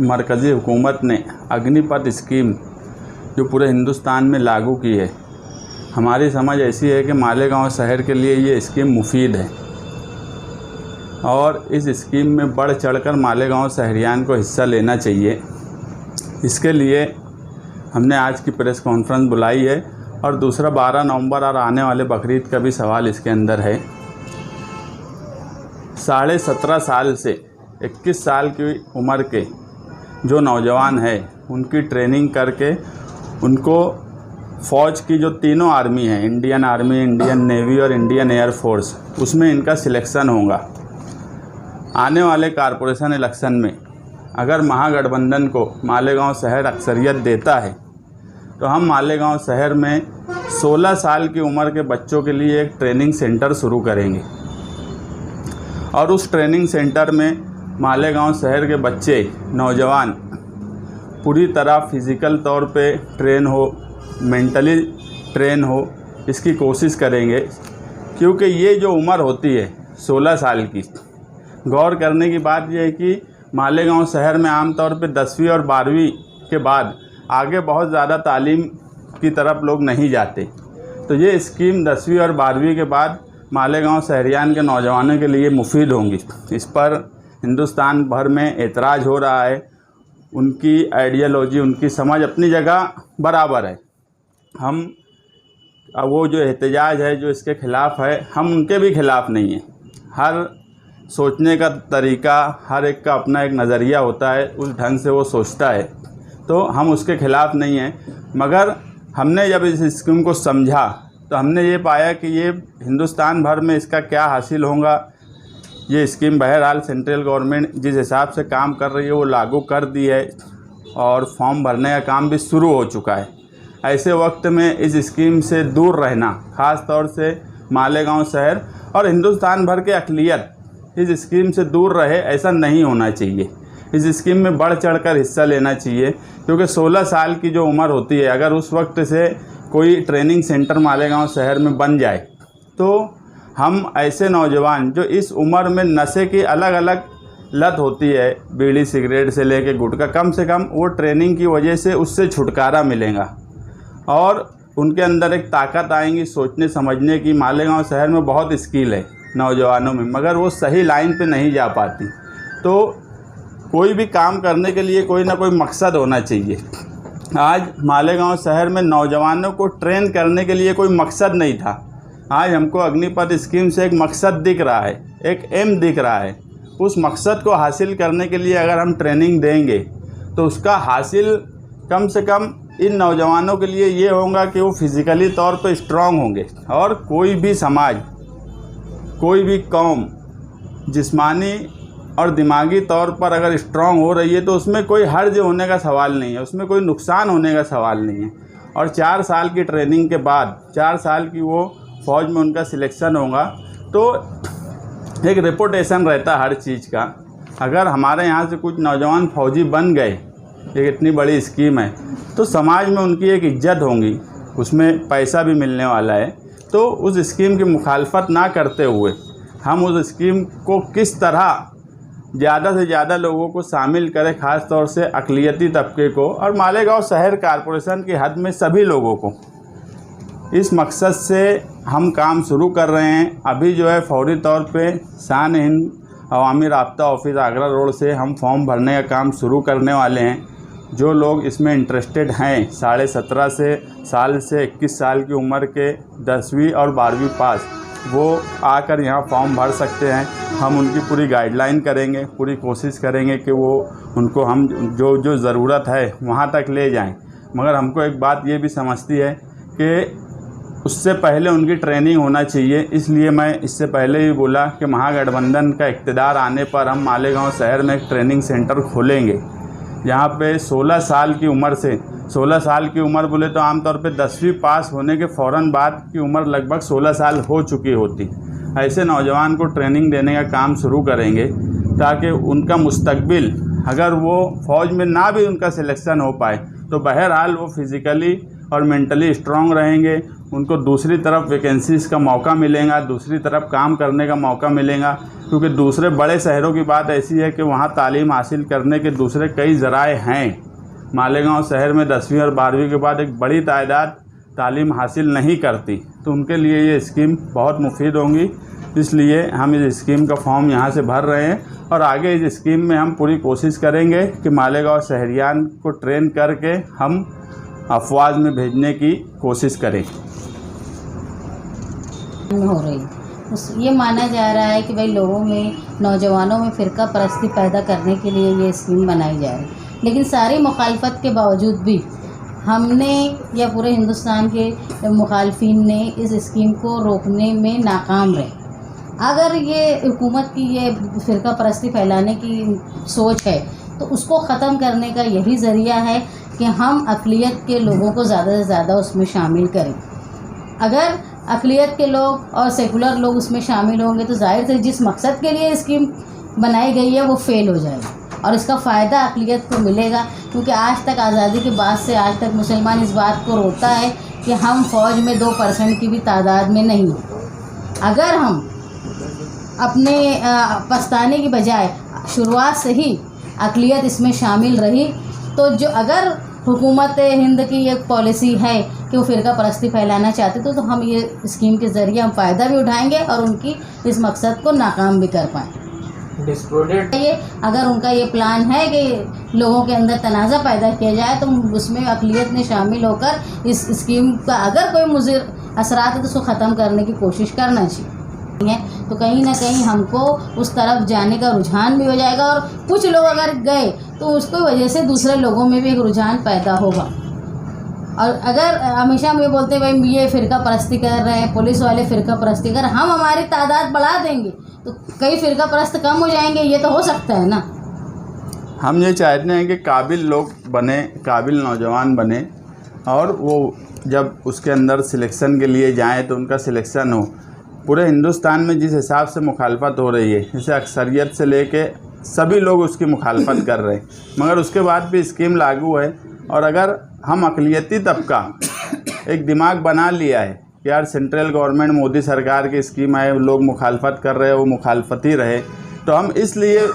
मरकज़ी हुकूमत ने अग्निपथ स्कीम जो पूरे हिंदुस्तान में लागू की है, हमारी समझ ऐसी है कि मालेगांव शहर के लिए ये स्कीम मुफीद है और इस स्कीम में बढ़ चढ़कर मालेगांव शहरियान को हिस्सा लेना चाहिए। इसके लिए हमने आज की प्रेस कॉन्फ्रेंस बुलाई है और दूसरा 12 नवंबर और आने वाले बकरीद का भी सवाल इसके अंदर है। 17.5 साल से 21 साल की उम्र के जो नौजवान है उनकी ट्रेनिंग करके उनको फ़ौज की जो तीनों आर्मी है, इंडियन आर्मी, इंडियन नेवी और इंडियन एयर फोर्स, उसमें इनका सिलेक्शन होगा। आने वाले कॉरपोरेशन इलेक्शन में अगर महागठबंधन को मालेगांव शहर अक्सरियत देता है तो हम मालेगांव शहर में 16 साल की उम्र के बच्चों के लिए एक ट्रेनिंग सेंटर शुरू करेंगे और उस ट्रेनिंग सेंटर में मालेगांव शहर के बच्चे, नौजवान पूरी तरह फिज़िकल तौर पे ट्रेन हो, मेंटली ट्रेन हो, इसकी कोशिश करेंगे। क्योंकि ये जो उम्र होती है 16 साल की, गौर करने की बात यह है कि मालेगांव शहर में आमतौर पे 10वीं और 12वीं के बाद आगे बहुत ज़्यादा तालीम की तरफ लोग नहीं जाते। तो ये स्कीम 10वीं और 12वीं के बाद मालेगांव शहरियान के नौजवानों के लिए मुफीद होंगी। इस पर हिंदुस्तान भर में एतराज़ हो रहा है। उनकी आइडियोलॉजी, उनकी समझ अपनी जगह बराबर है। हम वो जो एहतजाज है, जो इसके ख़िलाफ़ है, हम उनके भी ख़िलाफ़ नहीं हैं। हर सोचने का तरीका, हर एक का अपना एक नज़रिया होता है, उस ढंग से वो सोचता है, तो हम उसके ख़िलाफ़ नहीं हैं। मगर हमने जब इस स्कीम को समझा तो हमने ये पाया कि ये हिंदुस्तान भर में इसका क्या हासिल होगा। ये स्कीम बहरहाल सेंट्रल गवर्नमेंट जिस हिसाब से काम कर रही है वो लागू कर दी है और फॉर्म भरने का काम भी शुरू हो चुका है। ऐसे वक्त में इस स्कीम से दूर रहना, ख़ास तौर से मालेगांव शहर और हिंदुस्तान भर के अक़लियत इस स्कीम से दूर रहे, ऐसा नहीं होना चाहिए। इस स्कीम में बढ़ चढ़कर हिस्सा लेना चाहिए। क्योंकि 16 साल की जो उम्र होती है, अगर उस वक्त से कोई ट्रेनिंग सेंटर मालेगांव शहर में बन जाए तो हम ऐसे नौजवान जो इस उम्र में नशे की अलग अलग लत होती है, बीड़ी सिगरेट से लेके गुटखा, कम से कम वो ट्रेनिंग की वजह से उससे छुटकारा मिलेगा और उनके अंदर एक ताकत आएंगी सोचने समझने की। मालेगांव शहर में बहुत स्किल है नौजवानों में, मगर वो सही लाइन पे नहीं जा पाती। तो कोई भी काम करने के लिए कोई ना कोई मकसद होना चाहिए। आज मालेगांव शहर में नौजवानों को ट्रेन करने के लिए कोई मकसद नहीं था। आज हमको अग्निपथ स्कीम से एक मकसद दिख रहा है, एक एम दिख रहा है। उस मकसद को हासिल करने के लिए अगर हम ट्रेनिंग देंगे तो उसका हासिल कम से कम इन नौजवानों के लिए ये होगा कि वो फिज़िकली तौर पे स्ट्रांग होंगे। और कोई भी समाज, कोई भी कौम जिस्मानी और दिमागी तौर पर अगर स्ट्रांग हो रही है तो उसमें कोई हर्ज होने का सवाल नहीं है, उसमें कोई नुकसान होने का सवाल नहीं है। और 4 साल की ट्रेनिंग के बाद 4 साल की वो फ़ौज में उनका सिलेक्शन होगा तो एक रेपुटेशन रहता है हर चीज़ का। अगर हमारे यहाँ से कुछ नौजवान फ़ौजी बन गए, एक इतनी बड़ी स्कीम है, तो समाज में उनकी एक इज्जत होगी, उसमें पैसा भी मिलने वाला है। तो उस स्कीम की मुखालफत ना करते हुए हम उस स्कीम को किस तरह ज़्यादा से ज़्यादा लोगों को शामिल करें, ख़ास तौर से अक़लियती तबके को और मालेगांव शहर कॉरपोरेशन की हद में सभी लोगों को, इस मकसद से हम काम शुरू कर रहे हैं। अभी जो है फौरी तौर पे शान हिंद अवामी राब्ता ऑफिस आगरा रोड से हम फॉर्म भरने का काम शुरू करने वाले हैं। जो लोग इसमें इंटरेस्टेड हैं, 17.5 साल से 21 साल की उम्र के 10वीं और 12वीं पास, वो आकर यहाँ फॉर्म भर सकते हैं। हम उनकी पूरी गाइडलाइन करेंगे, पूरी कोशिश करेंगे कि वो उनको हम जो ज़रूरत है वहाँ तक ले जाएं। मगर हमको एक बात ये भी समझती है कि उससे पहले उनकी ट्रेनिंग होना चाहिए। इसलिए मैं इससे पहले ही बोला कि महागठबंधन का इक़्तिदार आने पर हम मालेगांव शहर में एक ट्रेनिंग सेंटर खोलेंगे जहाँ पे 16 साल की उम्र से, 16 साल की उम्र बोले तो आमतौर पे 10वीं पास होने के फ़ौरन बाद की उम्र लगभग 16 साल हो चुकी होती। ऐसे नौजवान को ट्रेनिंग देने का काम शुरू करेंगे ताकि उनका मुस्तकबिल, अगर वो फ़ौज में ना भी उनका सिलेक्शन हो पाए तो बहरहाल वो फिज़िकली और मेंटली स्ट्रांग रहेंगे। उनको दूसरी तरफ वैकेंसीज़ का मौका मिलेगा, दूसरी तरफ काम करने का मौका मिलेगा। क्योंकि दूसरे बड़े शहरों की बात ऐसी है कि वहाँ तालीम हासिल करने के दूसरे कई ज़राए हैं। मालेगांव शहर में 10वीं और 12वीं के बाद एक बड़ी तादाद तालीम हासिल नहीं करती, तो उनके लिए ये स्कीम बहुत मुफीद होंगी। इसलिए हम इस स्कीम का फॉर्म यहाँ से भर रहे हैं और आगे इस स्कीम में हम पूरी कोशिश करेंगे कि मालेगांव शहरियान को ट्रेन करके हम अफवाज में भेजने की कोशिश करें। हो रही ये माना जा रहा है कि भाई लोगों में, नौजवानों में फ़िरका परस्ती पैदा करने के लिए ये स्कीम बनाई जा रही है, लेकिन सारी मुखालफत के बावजूद भी हमने या पूरे हिंदुस्तान के मुखालफिन ने इस स्कीम को रोकने में नाकाम रहे। अगर ये हुकूमत की ये फ़िरका परस्ती फैलाने की सोच है तो उसको ख़त्म करने का यही ज़रिया है कि हम अक़लियत के लोगों को ज़्यादा से ज़्यादा उसमें शामिल करें। अगर अक़लियत के लोग और सेकुलर लोग उसमें शामिल होंगे तो ज़ाहिर से जिस मकसद के लिए स्कीम बनाई गई है वो फ़ेल हो जाएगी और इसका फ़ायदा अक़लियत को मिलेगा। क्योंकि आज तक आज़ादी के बाद से आज तक मुसलमान इस बात को रोता है कि हम फ़ौज में 2% की भी तादाद में नहीं। अगर हम अपने पछताने की बजाय शुरुआत से ही अक़लियत इसमें शामिल रही तो जो अगर हुकूमत हिंद की एक पॉलिसी है कि वो फ़िरका परस्ती फैलाना चाहते तो हम ये स्कीम के ज़रिए हम फ़ायदा भी उठाएंगे और उनकी इस मकसद को नाकाम भी कर पाएँ। ये अगर उनका ये प्लान है कि लोगों के अंदर तनाज़ा पैदा किया जाए तो उसमें अक़लियत ने शामिल होकर इस स्कीम का अगर कोई मुज़िर असरात है तो उसको ख़त्म करने की कोशिश करना चाहिए। तो कहीं ना कहीं हमको उस तरफ जाने का रुझान भी हो जाएगा और कुछ लोग अगर गए तो उसकी वजह से दूसरे लोगों में भी एक रुझान पैदा होगा। और अगर हमेशा हम ये बोलते हैं भाई ये फ़िरका परस्ती कर रहे हैं, पुलिस वाले फ़िरका परस्ती कर, हम हमारी तादाद बढ़ा देंगे तो कई फ़िरका परस्त कम हो जाएंगे, ये तो हो सकता है ना। हम ये चाहते हैं कि काबिल लोग बने, काबिल नौजवान बने और वो जब उसके अंदर सिलेक्शन के लिए जाएँ तो उनका सिलेक्शन हो। पूरे हिंदुस्तान में जिस हिसाब से मुखालफत हो रही है, जैसे अक्सरियत से लेके सभी लोग उसकी मुखालफत कर रहे हैं, मगर उसके बाद भी स्कीम लागू है। और अगर हम अक़लियती तबका एक दिमाग बना लिया है कि यार सेंट्रल गवर्नमेंट मोदी सरकार की स्कीम है, लोग मुखालफत कर रहे हैं, वो मुखालफत ही रहे, तो हम इसलिए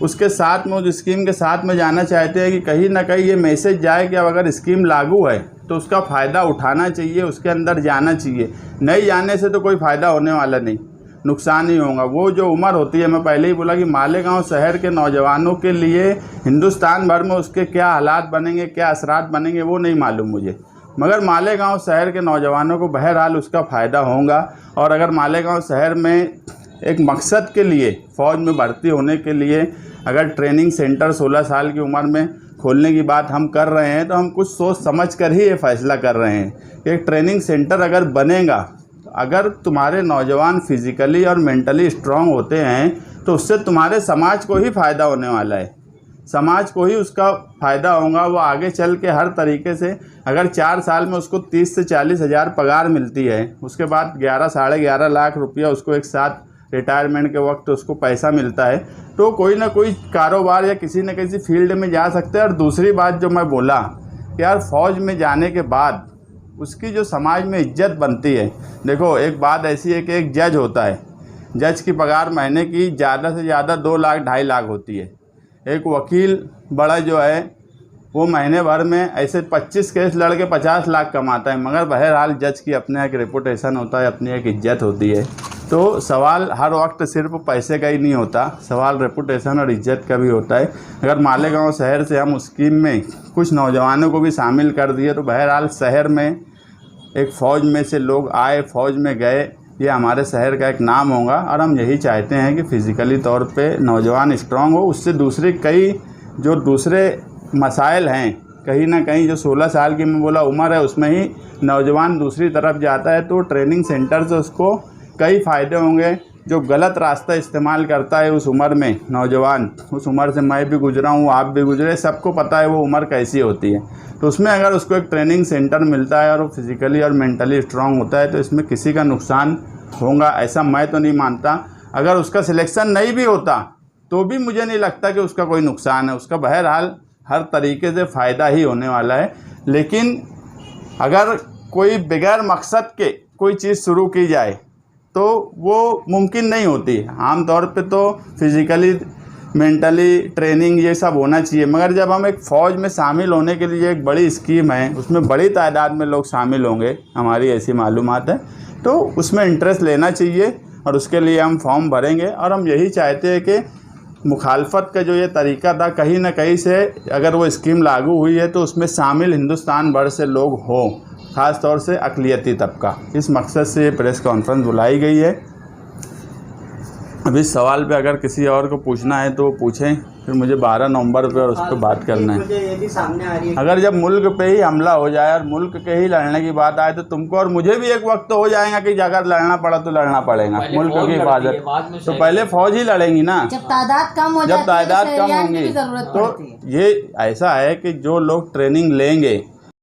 उसके साथ में, उस स्कीम के साथ में जाना चाहते हैं कि कहीं ना कहीं ये मैसेज जाए कि अब अगर स्कीम लागू है तो उसका फ़ायदा उठाना चाहिए, उसके अंदर जाना चाहिए। नहीं जाने से तो कोई फ़ायदा होने वाला नहीं, नुकसान ही होगा। वो जो उम्र होती है, मैं पहले ही बोला कि मालेगांव शहर के नौजवानों के लिए हिंदुस्तान भर में उसके क्या हालात बनेंगे, क्या असरात बनेंगे वो नहीं मालूम मुझे, मगर मालेगांव शहर के नौजवानों को बहरहाल उसका फ़ायदा होगा। और अगर मालेगांव शहर में एक मकसद के लिए, फ़ौज में भर्ती होने के लिए अगर ट्रेनिंग सेंटर 16 साल की उम्र में खोलने की बात हम कर रहे हैं तो हम कुछ सोच समझ कर ही ये फ़ैसला कर रहे हैं कि एक ट्रेनिंग सेंटर अगर बनेगा, अगर तुम्हारे नौजवान फिज़िकली और मेंटली स्ट्रांग होते हैं तो उससे तुम्हारे समाज को ही फ़ायदा होने वाला है, समाज को ही उसका फ़ायदा होगा। वो आगे चल के हर तरीके से, अगर 4 साल में उसको 30 से 40 हज़ार पगार मिलती है, उसके बाद 11 साढ़े 11 लाख रुपया उसको एक साथ रिटायरमेंट के वक्त उसको पैसा मिलता है, तो कोई ना कोई कारोबार या किसी न किसी फील्ड में जा सकते हैं। और दूसरी बात जो मैं बोला कि यार फ़ौज में जाने के बाद उसकी जो समाज में इज्जत बनती है, देखो एक बात ऐसी है कि एक जज होता है, जज की पगार महीने की ज़्यादा से ज़्यादा 2 लाख 2.5 लाख होती है। एक वकील बड़ा जो है वो महीने भर में ऐसे 25 केस लड़ के 50 लाख कमाता है, मगर बहरहाल जज की अपने एक रेपुटेशन होता है, अपनी एक इज्जत होती है। तो सवाल हर वक्त सिर्फ पैसे का ही नहीं होता, सवाल रेपुटेशन और इज्जत का भी होता है। अगर मालेगांव शहर से हम उस स्कीम में कुछ नौजवानों को भी शामिल कर दिए तो बहरहाल शहर में एक फ़ौज में से लोग आए, फ़ौज में गए, ये हमारे शहर का एक नाम होगा। और हम यही चाहते हैं कि फ़िज़िकली तौर पे नौजवान स्ट्रांग हो, उससे दूसरे कई जो दूसरे मसाइल हैं, कहीं ना कहीं जो 16 साल की मैं बोला उम्र है उसमें ही नौजवान दूसरी तरफ जाता है, तो ट्रेनिंग सेंटर से उसको कई फ़ायदे होंगे। जो गलत रास्ता इस्तेमाल करता है उस उम्र में नौजवान, उस उम्र से मैं भी गुजरा हूँ, आप भी गुजरे, सबको पता है वो उम्र कैसी होती है। तो उसमें अगर उसको एक ट्रेनिंग सेंटर मिलता है और वो फिज़िकली और मेंटली स्ट्रांग होता है तो इसमें किसी का नुकसान होगा ऐसा मैं तो नहीं मानता। अगर उसका सिलेक्शन नहीं भी होता तो भी मुझे नहीं लगता कि उसका कोई नुकसान है, उसका बहरहाल हर तरीके से फ़ायदा ही होने वाला है। लेकिन अगर कोई बगैर मकसद के कोई चीज़ शुरू की जाए तो वो मुमकिन नहीं होती। आम तौर पे तो फिज़िकली मेंटली ट्रेनिंग ये सब होना चाहिए, मगर जब हम एक फ़ौज में शामिल होने के लिए एक बड़ी स्कीम है, उसमें बड़ी तादाद में लोग शामिल होंगे, हमारी ऐसी मालूमात है, तो उसमें इंटरेस्ट लेना चाहिए और उसके लिए हम फॉर्म भरेंगे। और हम यही चाहते हैं कि मुखालफत का जो ये तरीका था, कहीं ना कहीं से अगर वो स्कीम लागू हुई है तो उसमें शामिल हिंदुस्तान भर से लोग हों, ख़ास तौर से अक़लियती तबका। इस मकसद से ये प्रेस कॉन्फ्रेंस बुलाई गई है। अब इस सवाल पे अगर किसी और को पूछना है तो वो पूछें, फिर मुझे 12 नवंबर पे और उस पर बात करना है। ये भी सामने आ रही है, अगर जब मुल्क पे ही हमला हो जाए और मुल्क के ही लड़ने की बात आए तो तुमको और मुझे भी एक वक्त तो हो जाएगा कि अगर लड़ना पड़ा तो लड़ना पड़ेगा मुल्क की हिफाजत। तो पहले फौज ही लड़ेंगी ना, जब तादाद कम हो जब जाती है तादाद कम शहरियान की होंगी भी जरूरत तो पड़ती है। ये ऐसा है कि जो लोग ट्रेनिंग लेंगे